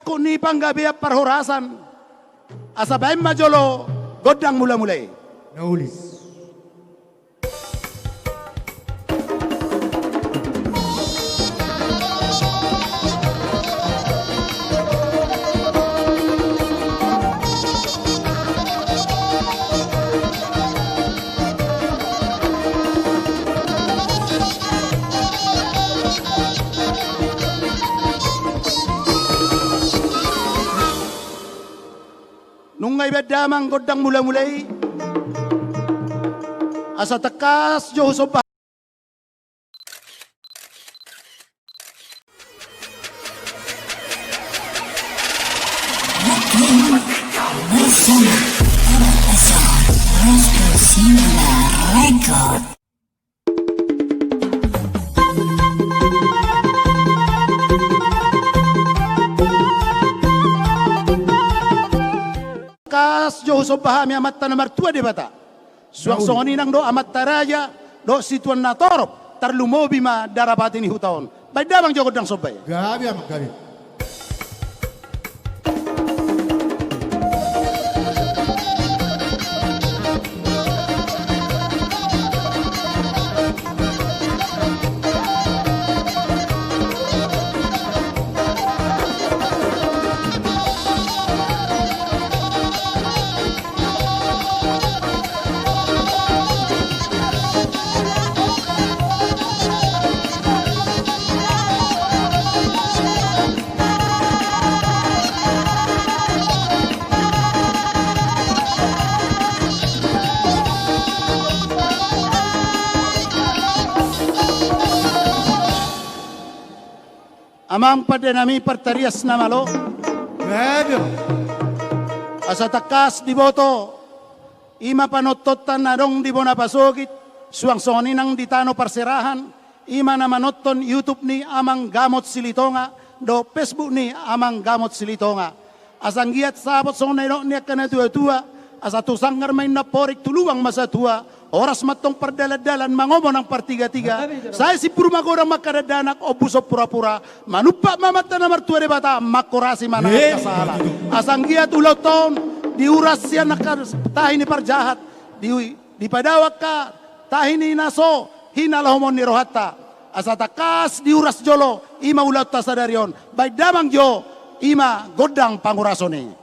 Kuni panggabi perhorasan asabay majolo godang mula-mulai. Naulis. Nungay bedamang godang mula-mulai asa tekas jo soba kas jo soba mi amat tanamar tua de bata suang songoni nang do amat taraja do situan na torop tarlumobi ma darapati ni hutaon bedamang jo godang soba ya Gabi amak gabi. amang pada nami pertarias na malo Gabi. asa takas di boto ima panototan na dong di bona pasogit suang soni nang ditano parserahan ima na manoton YouTube ni amang gamot silitonga do Facebook ni amang gamot silitonga asang giat sabot sonay no niya kana tua-tua asa tusanggar may naporik tuluang masa tua oras matong perdaladalan mangomo ng partiga-tiga saya si purmagorang makadadanak o busop pura-pura manupa mamata na martua de bata makurasi manang kasala asang giat ulaw taon diuras siya nakatahin ni parjahat di padawak ka tahin ni naso hinalahomon ni rohata asa takas diuras jolo ima ulaw ta sa darion bay damang jo ima godang pangurasoni.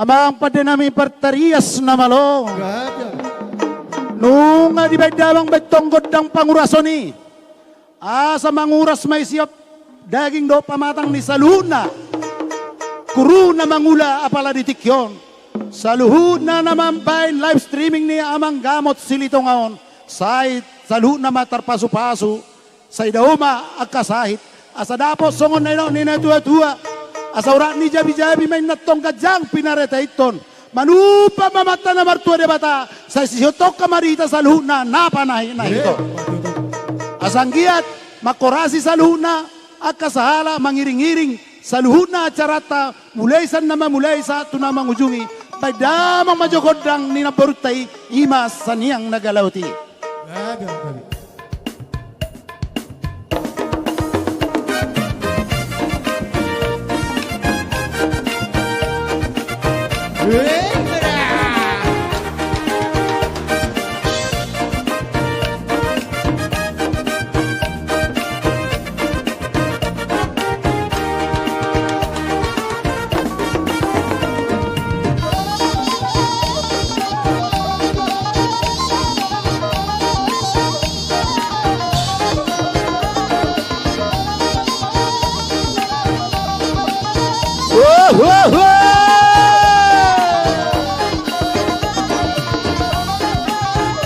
Amang padenami pertarias na malo. Grabe. Nung di bedawang betong godang pangurasoni. Asa manguras may siyap daging do pamatang ni saluna. Kuru na mangula apala ditikyon. Saluhud na naman bain live streaming ni amang gamot silito ngaon. Saluhud na matarpaso-paso. Sa idauma agkasahit. Asa dapo songon na ino ni natua-tua. Asa ura ni jabi-jabi may natong kadyang pinareta iton. Manupa mamata na martua de bata sa siyotok kamarita sa luhuna napanay na ito. Asanggiat makorasi sa luhuna at kasahala mangiring-iring sa luhuna at charata mulaysan na mamulaysa tunamang ujungi paydamang majogodang ninaborutay imas sa niyang nagalawti. Grabe.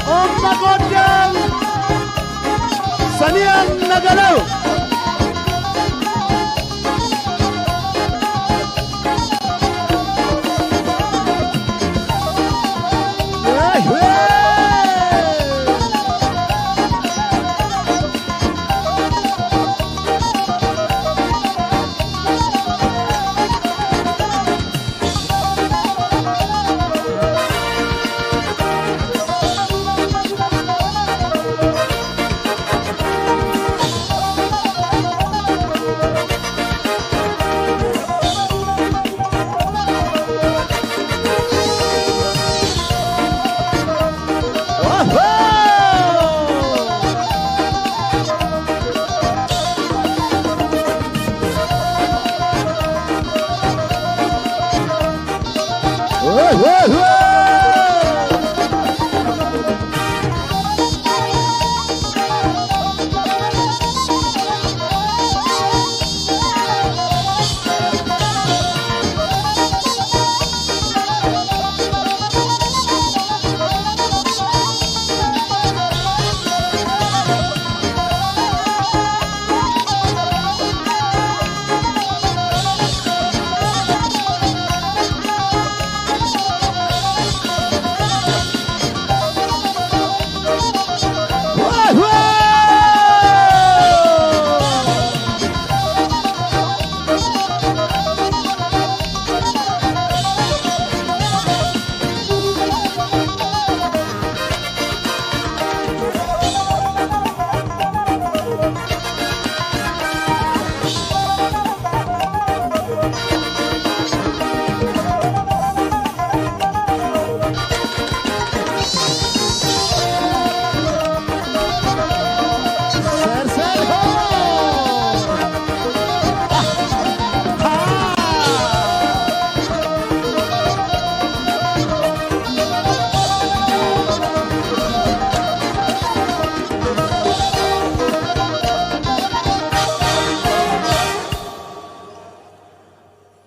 Om magodang sa niyang nagalaw.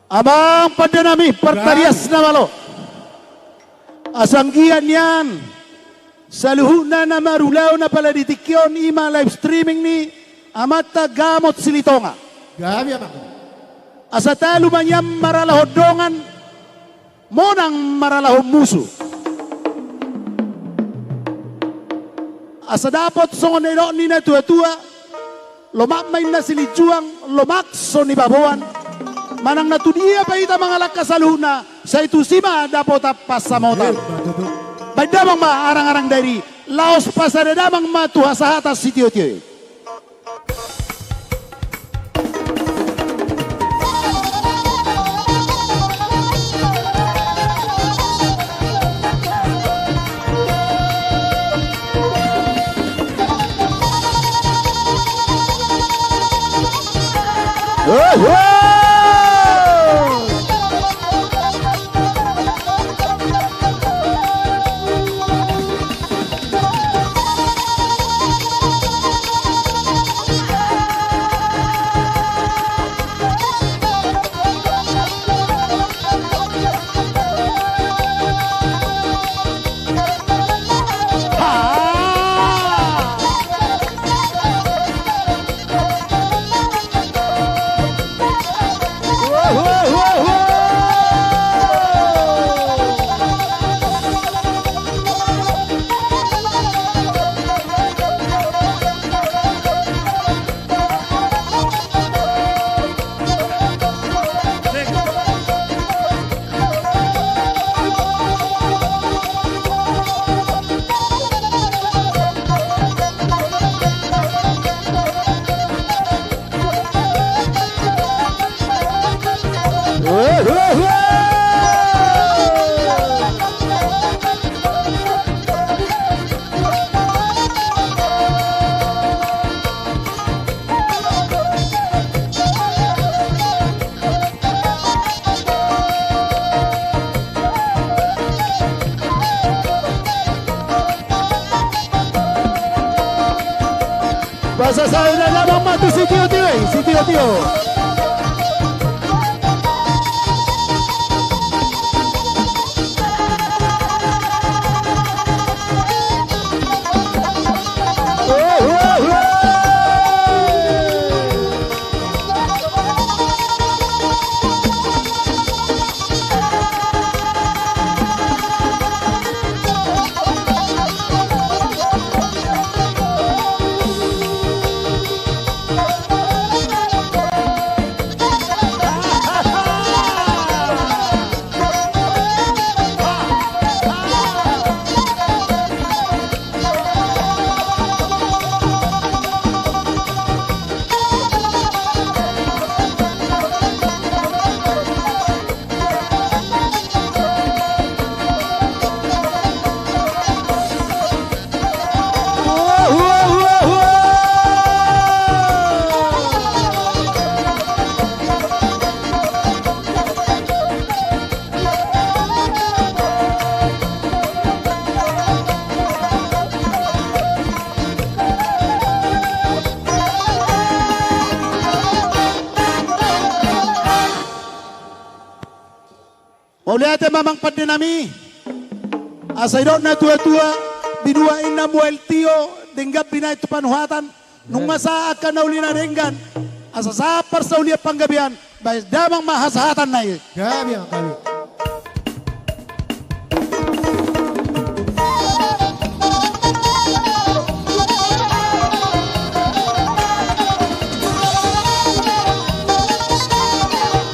Abang padanami pertarias na malo. Asanggian yan. Sa luhuna na marulaw na pala ditikyon ima live streaming ni amata gamot silitonga. Grabe ako. Asa talo man yan maralahodongan monang maralahong muso. Asa dapat songon ino ni na tua-tua lomak main na silijuang lomakso ni babuan. Manang natudia pa ita mga lakas sa luna sa itu sima dapat tapas sa motan. Baydamang ma arang-arang dari laos pasaradamang matuha sa hatas sitio-tio. Basa sa na lamang mati si Tio eh. Si Tio. Mauliate mamang padinami. Asay do na tua-tua binuain na mo el tio denggap binay tu panuhatan nung masa akan na uli na ringgan asa sapar sa uli panggabihan bayas damang mahasahatan na eh. Gabi ang kami.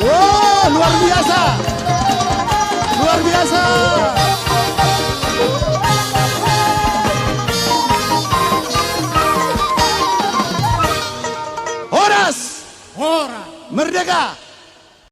Oh, luar biasa. Luar biasa. Horas Ora. Merdeka